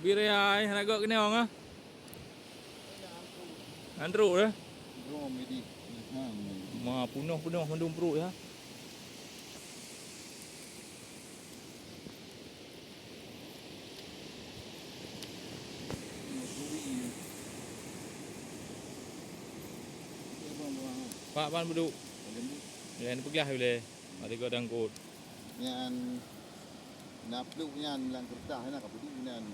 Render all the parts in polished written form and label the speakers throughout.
Speaker 1: Birai nak gok kena orang ah. Andruk dah.
Speaker 2: Rom ini.
Speaker 1: Ma punuh mendung perut ya. Pak pan beduk. Yang pergi boleh. Ada kau dangkut.
Speaker 2: Yang nak peluk yang lang kertas nak apa di yang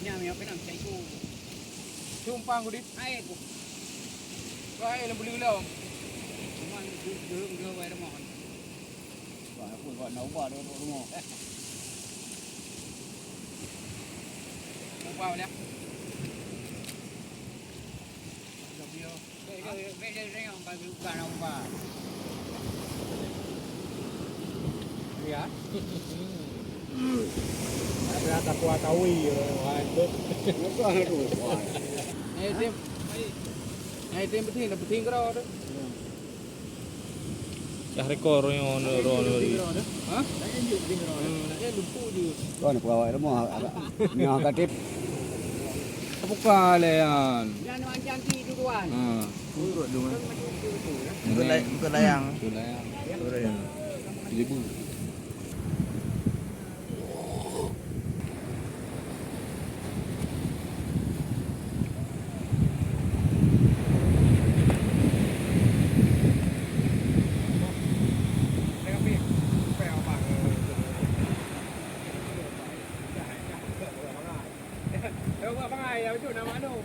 Speaker 3: nhà mèo cái nào chạy chu
Speaker 1: Tumpang ko di.
Speaker 3: ai cũng
Speaker 1: Kaya lang buli lang.
Speaker 3: mà đưa về đó mòn
Speaker 2: gọi nấu vào đó đúng không?
Speaker 1: Tumpang dia.
Speaker 3: đây không phải bukan ông bà
Speaker 1: Ya. Ada takwa tawi waduh. Tim penting kau tu. Dah rekor yang ono lagi.
Speaker 3: Ha? Nak lumpur je.
Speaker 4: Kau nak bawa rumah agak yang katip. Buka lean.
Speaker 3: Jangan macam tu tuan.
Speaker 4: Urut dulu.
Speaker 2: Bukan layang.
Speaker 4: Tu layang. 1000.
Speaker 3: Đâu mà bang ai, chỗ nào mà đâu.